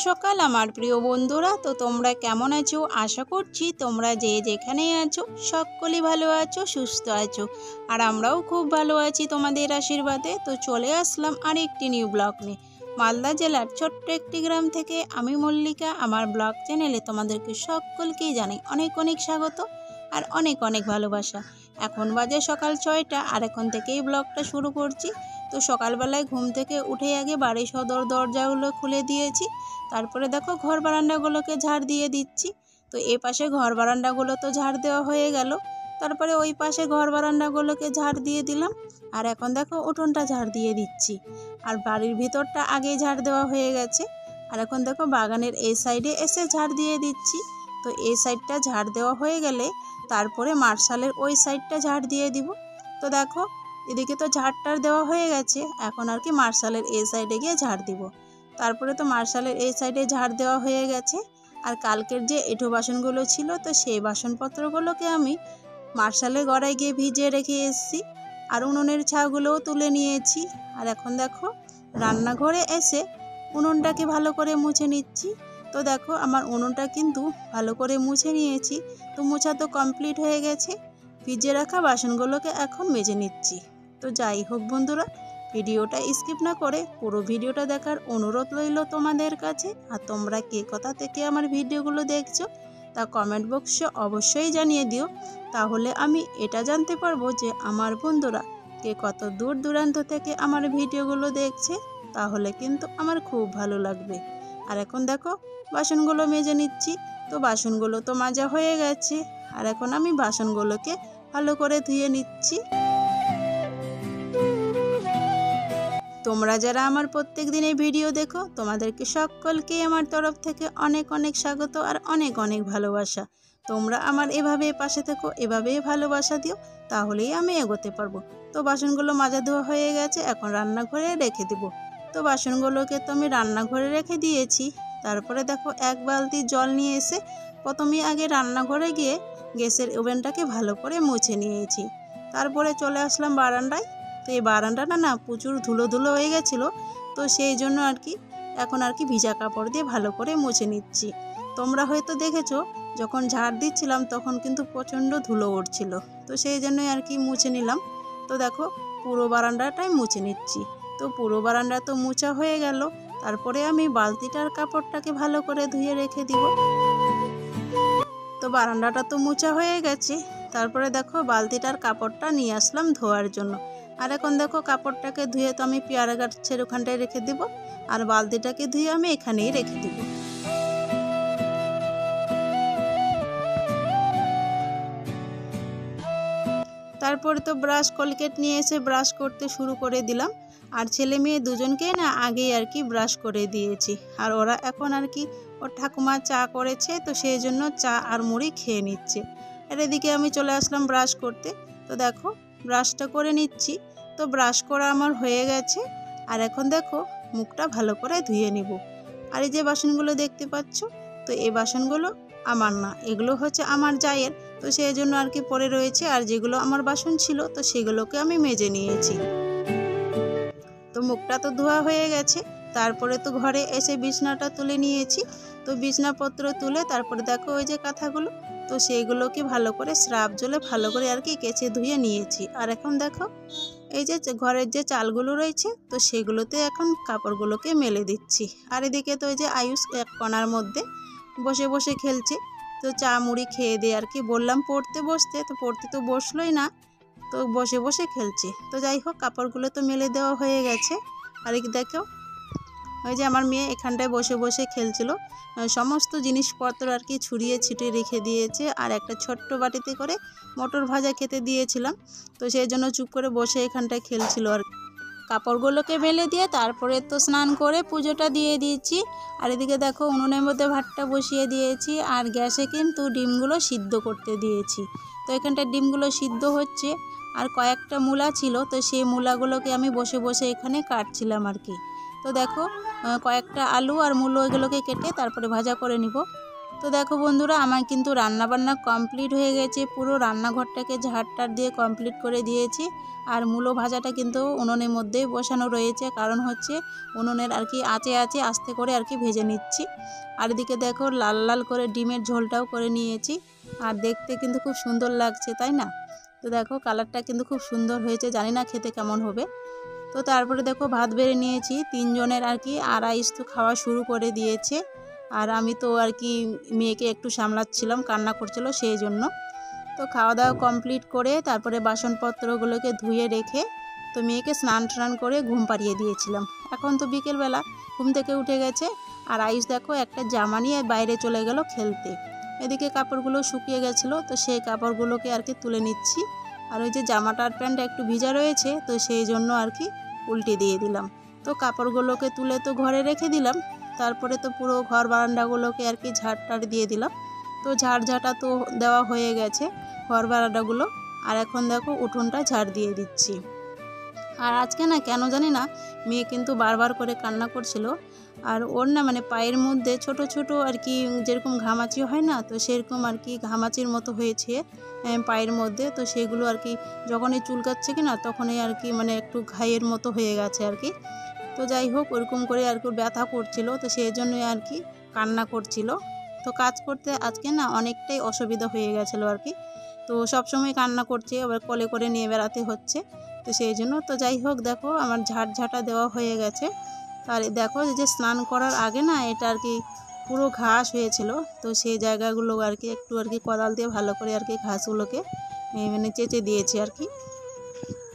সকাল আমার প্রিয় বন্ধুরা। তো তোমরা কেমন আছো? আশা করছি তোমরা যে যেখানেই আছো সকলেই ভালো আছো, সুস্থ আছো। আর আমরাও খুব ভালো আছি তোমাদের আশীর্বাদে। তো চলে আসলাম আরেকটি নিউ ব্লগ নিয়ে। মালদা জেলার ছোট্ট একটি গ্রাম থেকে আমি মল্লিকা আমার ব্লগ চ্যানেলে তোমাদেরকে সকলকেই জানাই অনেক অনেক স্বাগত আর অনেক অনেক ভালোবাসা। এখন বাজে সকাল 6টা আর এখন থেকেই ব্লগটা শুরু করছি। তো সকালবেলায় ঘুম থেকে উঠে আগে বাড়ির সদর দরজাগুলো খুলে দিয়েছি, তারপরে দেখো ঘর বারান্দাগুলোকে ঝাড় দিয়ে দিচ্ছি। তো এ পাশে ঘর বারান্দাগুলো তো ঝাড় দেওয়া হয়ে গেল, তারপরে ওই পাশে ঘর বারান্দাগুলোকে ঝাড় দিয়ে দিলাম। আর এখন দেখো উঠোনটা ঝাড় দিয়ে দিচ্ছি। আর বাড়ির ভিতরটা আগেই ঝাড় দেওয়া হয়ে গেছে। আর এখন দেখো বাগানের এই সাইডে এসে ঝাড় দিয়ে দিচ্ছি। তো এই সাইডটা ঝাড় দেওয়া হয়ে গেলে তারপরে মার্শালের ওই সাইডটা ঝাড় দিয়ে দিব। তো দেখো এদিকে তো ঝাড়টার দেওয়া হয়ে গেছে, এখন আর কি মার্শালের এই সাইডে গিয়ে ঝাড় দিব। তারপরে তো মার্শালের এই সাইডে ঝাড় দেওয়া হয়ে গেছে। আর কালকের যে এঁঠো বাসনগুলো ছিল তো সেই বাসনপত্রগুলোকে আমি মার্শালের গড়ায় গিয়ে ভিজিয়ে রেখে এসেছি। আর উনুনের ছাগুলোও তুলে নিয়েছি। আর এখন দেখো রান্নাঘরে এসে উনুনটাকে ভালো করে মুছে নিচ্ছি। তো দেখো আমার উনুনটা কিন্তু ভালো করে মুছে নিয়েছি। তো মোছা তো কমপ্লিট হয়ে গেছে। ভিজিয়ে রাখা বাসনগুলোকে এখন মেজে নিচ্ছি। তো যাই হোক বন্ধুরা, ভিডিওটা স্কিপ না করে পুরো ভিডিওটা দেখার অনুরোধ রইল তোমাদের কাছে। আর তোমরা কে কোথা থেকে আমার ভিডিওগুলো দেখছো তা কমেন্ট বক্সে অবশ্যই জানিয়ে দিও, তাহলে আমি এটা জানতে পারবো যে আমার বন্ধুরা কে কত দূর দূরান্ত থেকে আমার ভিডিওগুলো দেখছে, তাহলে কিন্তু আমার খুব ভালো লাগবে। আর এখন দেখো বাসনগুলো মেজে নিচ্ছি। তো বাসনগুলো তো মাজা হয়ে গেছে, আর এখন আমি বাসনগুলোকে ভালো করে ধুয়ে নিচ্ছি। তোমরা যারা আমার প্রত্যেক দিনের ভিডিও দেখো তোমাদেরকে সকলকেই আমার তরফ থেকে অনেক অনেক স্বাগত আর অনেক অনেক ভালোবাসা। তোমরা আমার এভাবে পাশে থেকো, এভাবেই ভালোবাসা দিও, তাহলেই আমি এগোতে পারবো। তো বাসনগুলো মাজা ধোয়া হয়ে গেছে, এখন রান্নাঘরে রেখে দেবো। তো বাসনগুলোকে তো আমি রান্নাঘরে রেখে দিয়েছি। তারপরে দেখো এক বালতি জল নিয়ে এসে প্রথমেই আগে রান্নাঘরে গিয়ে গ্যাসের ওভেনটাকে ভালো করে মুছে নিয়েছি। তারপরে চলে আসলাম বারান্দায়। তো এই বারান্দাটা না প্রচুর ধুলো ধুলো হয়ে গেছিলো, তো সেই জন্য আর কি এখন আর কি ভিজা কাপড় দিয়ে ভালো করে মুছে নিচ্ছি। তোমরা হয়তো দেখেছো যখন ঝাড় দিচ্ছিলাম তখন কিন্তু প্রচণ্ড ধুলো উঠছিল, তো সেই জন্যই আর কি মুছে নিলাম। তো দেখো পুরো বারান্দাটাই মুছে নিচ্ছি। তো পুরো বারান্দা তো মোছা হয়ে গেল, তারপরে আমি বালতিটার কাপড়টাকে ভালো করে ধুয়ে রেখে দিব। তো বারান্দাটা তো মোছা হয়ে গেছে, তারপরে দেখো বালতিটার কাপড়টা নিয়ে আসলাম ধোয়ার জন্য। আর এখন দেখো কাপড়টাকে ধুয়ে তো আমি পেয়ারা গাছের ওখানটায় রেখে দেব, আর বালতিটাকে ধুয়ে আমি এখানেই রেখে দেব। তারপরে তো ব্রাশ কলগেট নিয়ে এসে ব্রাশ করতে শুরু করে দিলাম। আর ছেলে মেয়ে দুজনকেই না আগেই আর কি ব্রাশ করে দিয়েছি। আর ওরা এখন আর কি ওর ঠাকুমা চা করেছে, তো সেই জন্য চা আর মুড়ি খেয়ে নিচ্ছে। আর এদিকে আমি চলে আসলাম ব্রাশ করতে। তো দেখো ব্রাশটা করে নিচ্ছি। তো ব্রাশ করা আমার হয়ে গেছে, আর এখন দেখো মুখটা ভালো করে ধুয়ে নিব। আর এই যে বাসনগুলো দেখতে পাচ্ছ, তো এই বাসনগুলো আমার না, এগুলো হচ্ছে আমার জায়ের। তো সেই জন্য আর কি পড়ে রয়েছে, আর যেগুলো আমার বাসন ছিল তো সেগুলোকে আমি মেজে নিয়েছি। তো মুখটা তো ধোয়া হয়ে গেছে, তারপরে তো ঘরে এসে বিছনাটা তুলে নিয়েছি। তো বিছনাপত্র তুলে তারপরে দেখো ওই যে কাঁথাগুলো, তো সেইগুলোকে ভালো করে স্রাব জলে ভালো করে আর কি কেচে ধুয়ে নিয়েছি। আর এখন দেখো এই যে ঘরের যে চালগুলো রয়েছে তো সেগুলোতে এখন কাপড়গুলোকে মেলে দিচ্ছি। আর এদিকে তো ওই যে আয়ুষ এক কোণার মধ্যে বসে বসে খেলছে। তো চা মুড়ি খেয়ে দিয়ে আর কি বললাম পড়তে বসতে, তো পড়তে তো বসলোই না, তো বসে বসে খেলছে। তো যাই হোক কাপড়গুলো তো মেলে দেওয়া হয়ে গেছে। আর এই দেখো ওই যে আমার মেয়ে এখানটায় বসে বসে খেলছিল, সমস্ত জিনিসপত্র আর কি ছড়িয়ে ছিটিয়ে রেখে দিয়েছে। আর একটা ছোট্ট বাটিতে করে মটর ভাজা খেতে দিয়েছিলাম, তো সেই জন্য চুপ করে বসে এখানটায় খেলছিল। আর কাপড়গুলোকে মেলে দিয়ে তারপরে তো স্নান করে পুজোটা দিয়ে দিয়েছি। আর এদিকে দেখো উনুনের মধ্যে ভাতটা বসিয়ে দিয়েছি, আর গ্যাসে কিন্তু ডিমগুলো সিদ্ধ করতে দিয়েছি। তো এখানটায় ডিমগুলো সিদ্ধ হচ্ছে। আর কয়েকটা মূলা ছিল, তো সেই মূলাগুলোকে আমি বসে বসে এখানে কাটছিলাম আর কি। তো দেখো কয়েকটা আলু আর মূলো এগুলোকে কেটে তারপরে ভাজা করে নিব। তো দেখো বন্ধুরা, আমার কিন্তু রান্নাবান্না কমপ্লিট হয়ে গেছে, পুরো রান্নাঘরটাকে ঝাড়টার দিয়ে কমপ্লিট করে দিয়েছি। আর মূলো ভাজাটা কিন্তু উনুনের মধ্যেই বসানো রয়েছে, কারণ হচ্ছে উনুনের আর কি আঁচে আস্তে করে আর কি ভেজে নিচ্ছি। আর এদিকে দেখো লাল লাল করে ডিমের ঝোলটাও করে নিয়েছি, আর দেখতে কিন্তু খুব সুন্দর লাগছে, তাই না? তো দেখো কালারটা কিন্তু খুব সুন্দর হয়েছে, জানি না খেতে কেমন হবে। তো তারপরে দেখো ভাত বেড়ে নিয়েছি, 3 জনের আর কি আড়াইশ তো খাওয়া শুরু করে দিয়েছে। আর আমি তো আর কি মেয়েকে একটু সামলাচ্ছিলাম, কান্না করছিল সেই জন্য। তো খাওয়া দাওয়া কমপ্লিট করে তারপরে বাসনপত্রগুলোকে ধুয়ে রেখে তো মেয়েকে স্নান টান করে ঘুম পাড়িয়ে দিয়েছিলাম। এখন তো বিকেলবেলা ঘুম থেকে উঠে গেছে, আর আয়ুষ দেখো একটা জামা নিয়ে বাইরে চলে গেল খেলতে। এদিকে কাপড়গুলো শুকিয়ে গেছিলো, তো সেই কাপড়গুলোকে আর কি তুলে নিচ্ছি। আর ওই যে জামাটার প্যান্টটা একটু ভিজা রয়েছে, তো সেই জন্য আর কি উল্টে দিয়ে দিলাম। তো কাপড়গুলোকে তুলে তো ঘরে রেখে দিলাম, তারপরে তো পুরো ঘর বারান্দাগুলোকে আর কি ঝাড় দিয়ে দিলাম। তো ঝাড় তো দেওয়া হয়ে গেছে ঘর বারান্দাগুলো। আর এখন দেখো উঠোনটা ঝাড় দিয়ে দিচ্ছি। আর আজকে না কেন জানি না মেয়ে কিন্তু বারবার করে কান্না করছিল। আর ওর না মানে পায়ের মধ্যে ছোট ছোট আর কি যেরকম ঘামাচি হয় না, তো সেরকম আর কি ঘামাচির মতো হয়েছে পায়ের মধ্যে। তো সেগুলো আর কি যখনই চুলকাচ্ছে কি না, তখনই আর কি মানে একটু ঘায়ের মতো হয়ে গেছে আর কি। তো যাই হোক ওরকম করে আর কি ব্যথা করছিল, তো সেই জন্যই আর কি কান্না করছিল। তো কাজ করতে আজকে না অনেকটাই অসুবিধা হয়ে গেছিলো আর কি। তো সবসময় কান্না করছে, আবার কোলে করে নিয়ে বেড়াতে হচ্ছে, তো সেই জন্য। তো যাই হোক দেখো আমার ঝাঁটা দেওয়া হয়ে গেছে। আর দেখো যে স্নান করার আগে না এটা আর কি পুরো ঘাস হয়েছিল, তো সেই জায়গাগুলো আর কি একটু আর কি কোদাল দিয়ে ভালো করে আর কি ঘাসগুলোকে মানে চেঁচে দিয়েছি আর কি।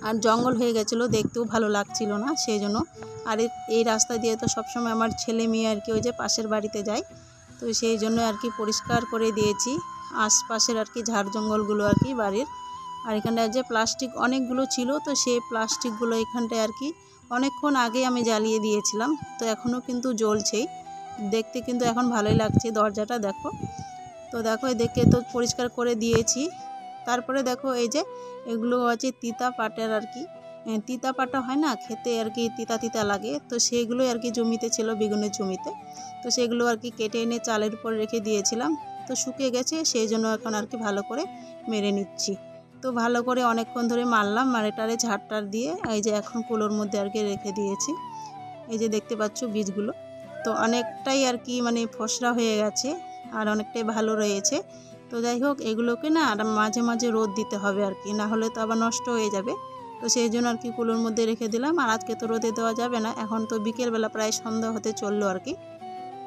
আর জঙ্গল হয়ে গেছিলো, দেখতেও ভালো লাগছিল না সেই জন্য। আর এই রাস্তা দিয়ে তো সবসময় আমার ছেলে মেয়ে আর কি ওই যে পাশের বাড়িতে যায়, তো সেই জন্য আর কি পরিষ্কার করে দিয়েছি আশপাশের আর কি ঝাড় জঙ্গলগুলো আর কি বাড়ির। আর এখানটায় যে প্লাস্টিক অনেকগুলো ছিল, তো সেই প্লাস্টিকগুলো এখানটায় আর কি অনেকক্ষণ আগে আমি জ্বালিয়ে দিয়েছিলাম, তো এখনও কিন্তু জ্বলছেই। দেখতে কিন্তু এখন ভালোই লাগছে দরজাটা দেখো। তো দেখো এদিকে তো পরিষ্কার করে দিয়েছি। তারপরে দেখো এই যে এগুলো আছে তিতা পাটের আর কি, তিতা পাটা হয় না খেতে আর কি, তিতা তিতা লাগে, তো সেগুলোই আর কি জমিতে ছিল বেগুনের জমিতে। তো সেগুলো আর কি কেটে এনে চালের উপর রেখে দিয়েছিলাম, তো শুকিয়ে গেছে সেই জন্য এখন আর কি ভালো করে মেরে নিচ্ছি। তো ভালো করে অনেকক্ষণ ধরে মারলাম, মারেটারে ঝাড়টার দিয়ে এই যে এখন কুলোর মধ্যে আর কি রেখে দিয়েছি। এই যে দেখতে পাচ্ছ বীজগুলো তো অনেকটাই আর কি মানে ফসরা হয়ে গেছে, আর অনেকটাই ভালো রয়েছে। তো যাই হোক এগুলোকে না আর মাঝে মাঝে রোদ দিতে হবে আর কি, না হলে তো আবার নষ্ট হয়ে যাবে। তো সেই জন্য আর কি কুলোর মধ্যে রেখে দিলাম। আর আজকে তো রোদে দেওয়া যাবে না, এখন তো বিকেলবেলা প্রায় সন্ধ্যা হতে চললো আর কি।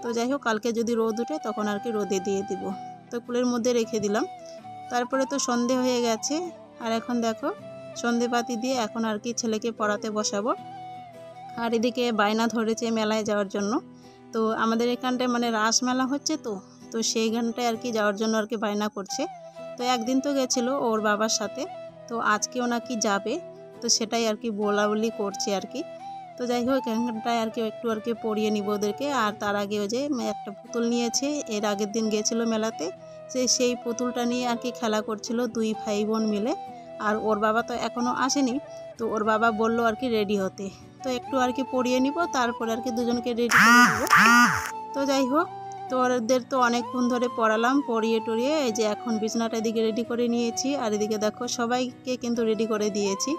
তো যাই হোক কালকে যদি রোদ উঠে তখন আর কি রোদে দিয়ে দিব। তো কুলের মধ্যে রেখে দিলাম। তারপরে তো সন্ধে হয়ে গেছে, আর এখন দেখো সন্ধেবাতি দিয়ে এখন আর কি ছেলেকে পড়াতে বসাবো। আর এদিকে বায়না ধরেছে মেলায় যাওয়ার জন্য। তো আমাদের এখানটায় মানে রাস মেলা হচ্ছে, তো তো সেইখানটায় আর কি যাওয়ার জন্য আর কি বায়না করছে। তো একদিন তো গেছিলো ওর বাবার সাথে, তো আজকেও নাকি যাবে, তো সেটাই আর কি বলাবলি করছে আর কি। তো যাই হোক এখানটায় আর কি একটু আর কি পরিয়ে নিব ওদেরকে। আর তার আগে ওই যে একটা পুতুল নিয়েছে, এর আগের দিন গিয়েছিলো মেলাতে, সেই পুতুলটা নিয়ে আর কি খেলা করছিল 2 ভাই বোন মিলে। আর ওর বাবা তো এখনও আসেনি, তো ওর বাবা বললো আর কি রেডি হতে, তো একটু আর কি পরিয়ে নিব, তারপরে আর কি দুজনকে রেডি করে দেবো। তো যাই হোক তো ওদের তো অনেকক্ষণ ধরে পড়ালাম, পরিয়ে টরিয়ে এই যে এখন বিছানাটা এদিকে রেডি করে নিয়েছি। আর এদিকে দেখো সবাইকে কিন্তু রেডি করে দিয়েছি।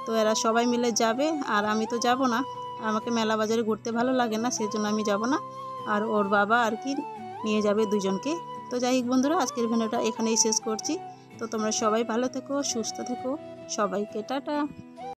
তো এরা সবাই মিলে যাবে, আর আমি তো যাব না, আমাকে মেলা বাজারে ঘুরতে ভালো লাগে না, সেজন্য আমি যাব না। আর ওর বাবা আর কি নিয়ে যাবে দুজনকে। তো যাই হোক বন্ধুরা আজকের ভিডিওটা এখানেই শেষ করছি। তো তোমরা সবাই ভালো থেকো, সুস্থ থেকো, সবাইকে টাটা।